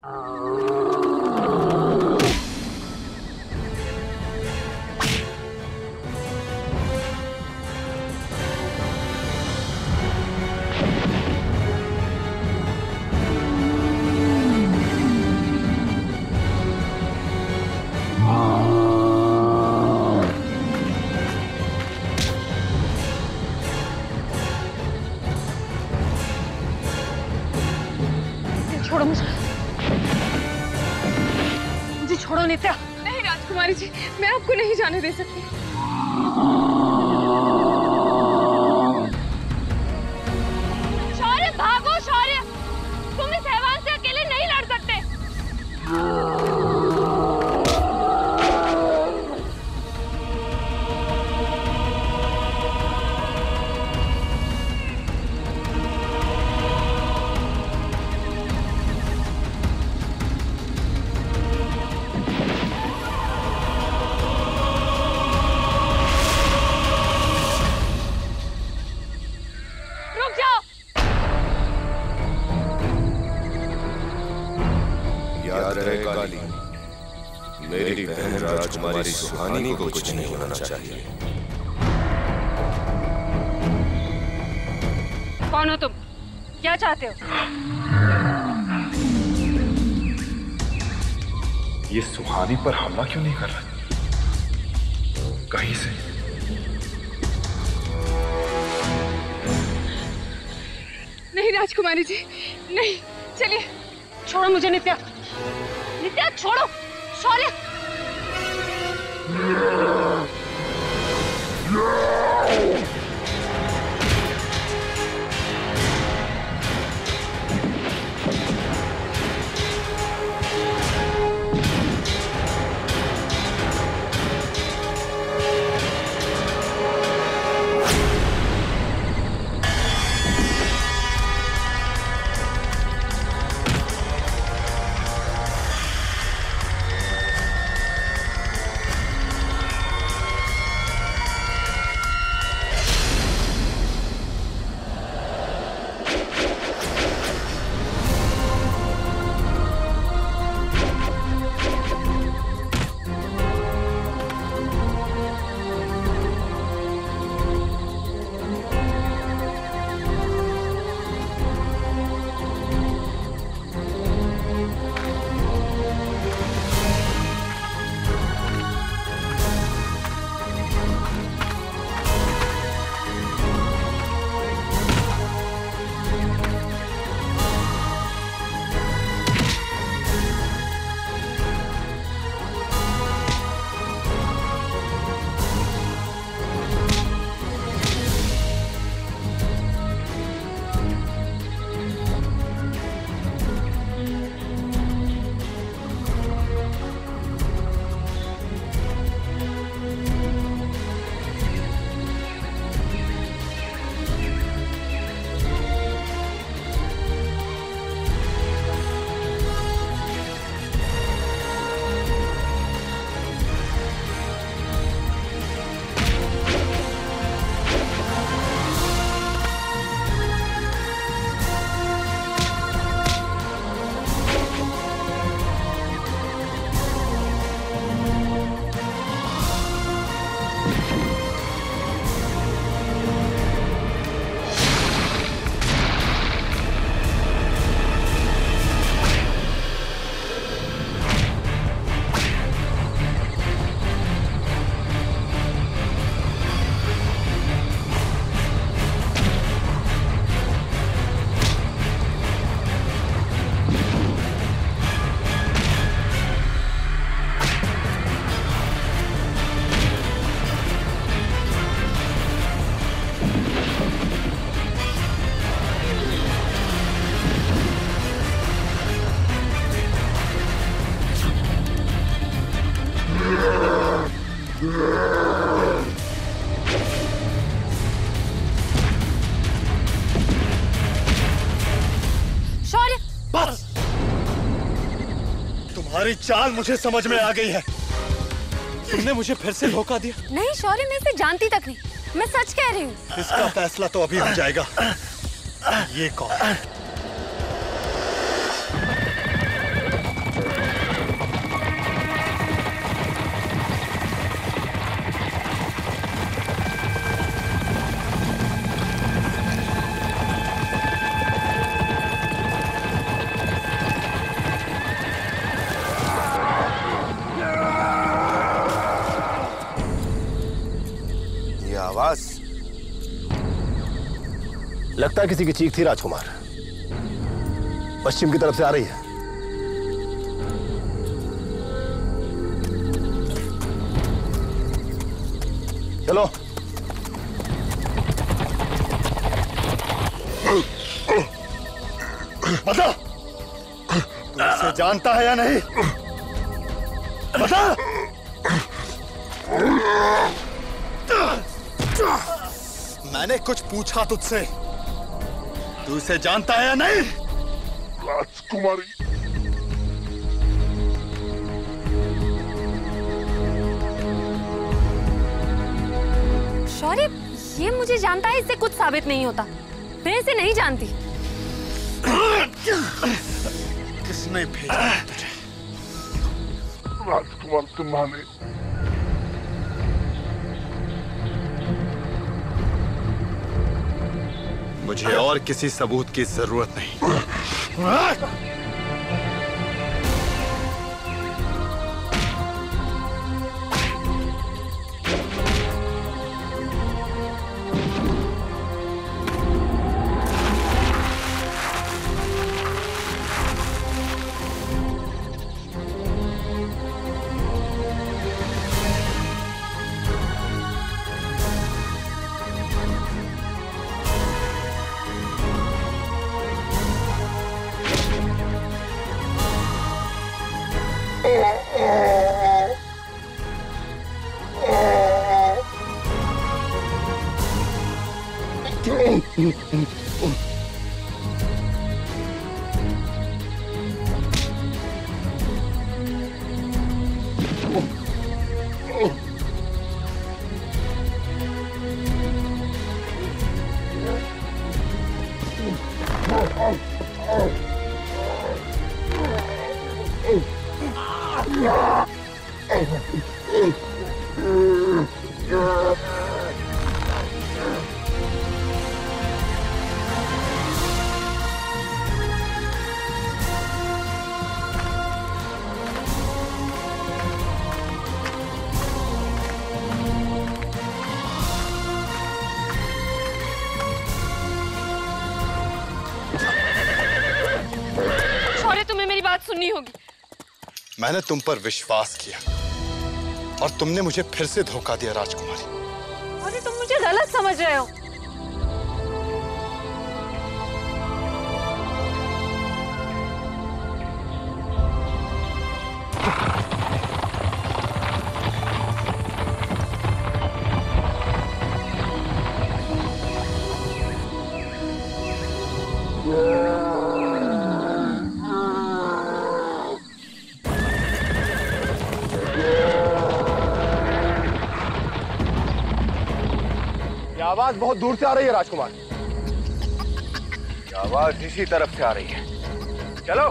छोड़ो मुझे छोड़ो नित्या। नहीं राजकुमारी जी, मैं आपको नहीं जाने दे सकती। शौर्य भागो, शौर्य तुम इस हैवान से अकेले नहीं लड़ सकते। मेरी बहन राजकुमारी सुहानी को कुछ नहीं होना चाहिए। कौन हो तुम? क्या चाहते हो? ये सुहानी पर हमला क्यों नहीं कर रहा? कहीं से नहीं राजकुमारी जी, नहीं। चलिए छोड़ो मुझे नित्या। नित्या छोड़ो। शौर्य तुम्हारी चाल मुझे समझ में आ गई है। तुमने मुझे फिर से धोखा दिया। नहीं शौर्य, मैं इसे जानती तक नहीं, मैं सच कह रही हूँ। इसका फैसला तो अभी हो जाएगा। ये कौन? लगता है किसी की चीख थी राजकुमार। पश्चिम की तरफ से आ रही है। चलो। बता, तू इसे जानता है या नहीं? बता। मैंने कुछ पूछा तुझसे, तू इसे जानता है या नहीं? राजकुमारी, शौर्य, ये मुझे जानता है, इससे कुछ साबित नहीं होता। मैं इसे नहीं जानती। किसने भेजा तुझे? राजकुमार तुम्हारे मुझे और किसी सबूत की जरूरत नहीं। सुननी होगी। मैंने तुम पर विश्वास किया और तुमने मुझे फिर से धोखा दिया राजकुमारी। अरे तुम मुझे गलत समझ रहे हो। आवाज बहुत दूर से आ रही है राजकुमार। आवाज इसी तरफ से आ रही है। चलो।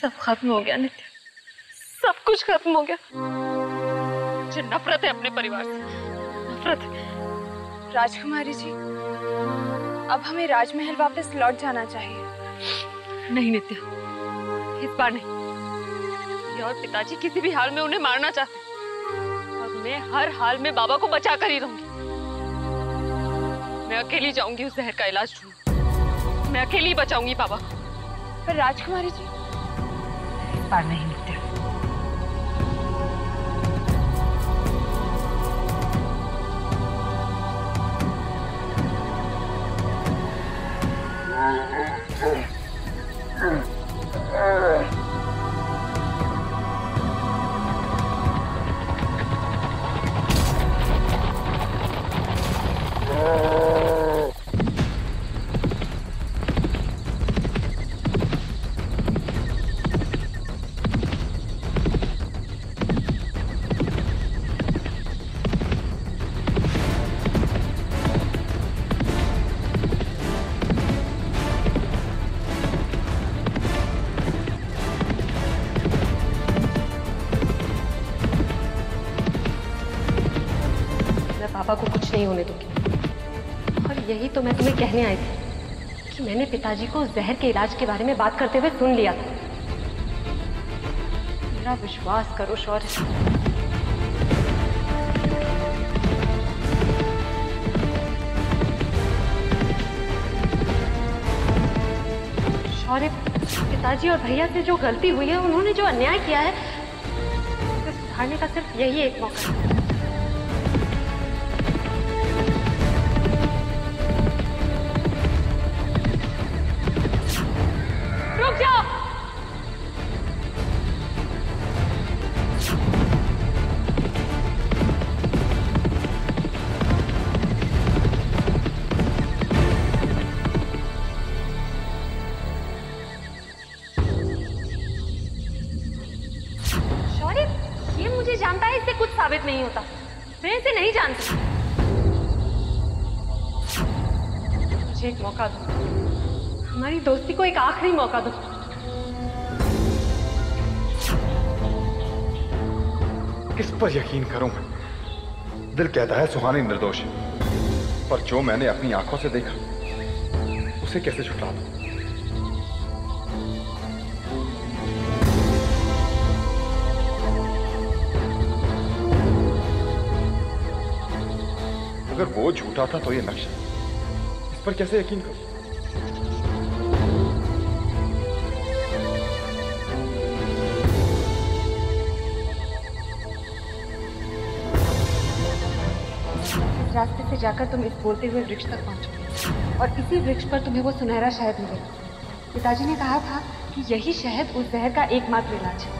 सब खत्म हो गया नित्य, सब कुछ खत्म हो गया। मुझे नफरत है अपने परिवार से, नफरत है। राजकुमारी जी, अब हमें राजमहल वापस लौट जाना चाहिए। नहीं नित्य, इस बार नहीं। और पिताजी किसी भी हाल में उन्हें मारना चाहते, और मैं हर हाल में बाबा को बचा कर ही रहूंगी। मैं अकेली जाऊंगी उस जहर का इलाज ढूंढने। मैं अकेली बचाऊंगी बाबा को। पर राजकुमारी जी, इस बार नहीं नित्य। पापा को कुछ नहीं होने दूंगी। और यही तो मैं तुम्हें कहने आई थी कि मैंने पिताजी को जहर के इलाज के बारे में बात करते हुए सुन लिया था। मेरा विश्वास करो शौर्य। शौर्य, पिताजी और भैया से जो गलती हुई है, उन्होंने जो अन्याय किया है, उसे सुधारने का सिर्फ यही एक मौका है। रुक जाओ। शौर्य, ये मुझे जानता है, इससे कुछ साबित नहीं होता। मैं इसे नहीं जानती। मुझे एक मौका दो, हमारी दोस्ती को एक आखिरी मौका दो। किस पर यकीन करूं? दिल कहता है सुहानी निर्दोष है, पर जो मैंने अपनी आंखों से देखा उसे कैसे छुटला दूं? अगर वो झूठा था तो ये नक्शा, इस पर कैसे यकीन करूं? इस रास्ते से जाकर तुम इस बोलते हुए वृक्ष तक पहुंचोगे और इसी वृक्ष पर तुम्हें वो सुनहरा शहद मिलेगा। पिताजी ने कहा था कि यही शहद उस जहर का एकमात्र इलाज है।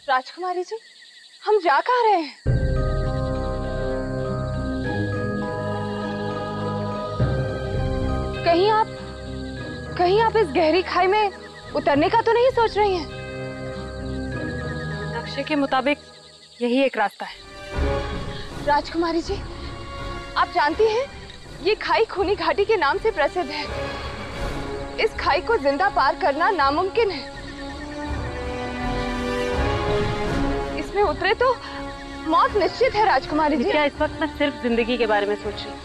राजकुमारी जी, हम जा कहाँ रहे हैं? कहीं आप इस गहरी खाई में उतरने का तो नहीं सोच रही हैं? नक्शे के मुताबिक यही एक रास्ता है। राजकुमारी जी, आप जानती हैं, ये खाई खूनी घाटी के नाम से प्रसिद्ध है। इस खाई को जिंदा पार करना नामुमकिन है। इसमें उतरे तो मौत निश्चित है। राजकुमारी जी, क्या इस वक्त मैं सिर्फ जिंदगी के बारे में सोच रही हूँ?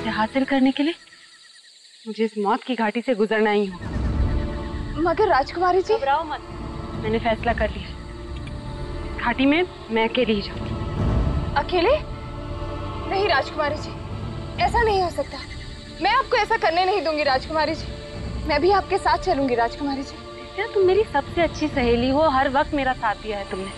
इसे हासिल करने के लिए मुझे इस मौत की घाटी से गुजरना ही होगा। मगर राजकुमारी जी, घबराओ मत, मैंने फैसला कर लिया। घाटी में मैं अकेली ही जाऊंगी। अकेले? नहीं राजकुमारी जी, ऐसा नहीं हो सकता। मैं आपको ऐसा करने नहीं दूंगी राजकुमारी जी। मैं भी आपके साथ चलूंगी राजकुमारी जी। क्या तुम मेरी सबसे अच्छी सहेली हो, हर वक्त मेरा साथ दिया है तुमने,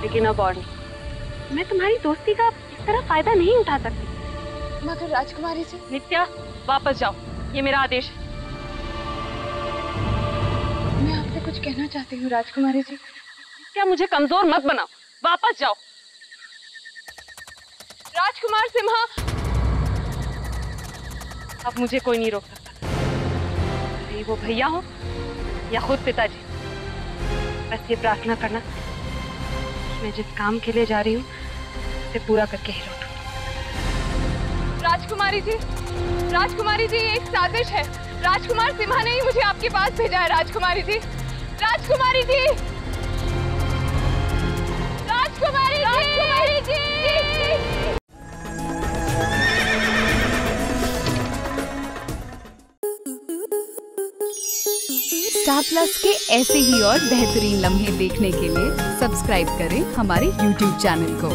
लेकिन अब और नहीं। मैं तुम्हारी दोस्ती का इस तरह फायदा नहीं उठा सकती। मगर राजकुमारी जी। नित्या, वापस जाओ, ये मेरा आदेश है। मैं आपसे कुछ कहना चाहती हूँ राजकुमारी जी। क्या मुझे कमजोर मत बनाओ, वापस जाओ। राजकुमार सिम्हा, अब मुझे कोई नहीं रोक सकता, चाहे वो भैया हो या खुद पिताजी। बस ये प्रार्थना करना, मैं जिस काम के लिए जा रही हूँ उसे पूरा करके ही लौटूं। राजकुमारी जी, राजकुमारी जी, ये एक साजिश है। राजकुमार सिम्हा ने ही मुझे आपके पास भेजा है राजकुमारी जी। राजकुमारी जी, राजकुमारी जी, राजकुमारी जी। स्टार प्लस के ऐसे ही और बेहतरीन लम्हे देखने के लिए सब्सक्राइब करें हमारे YouTube चैनल को।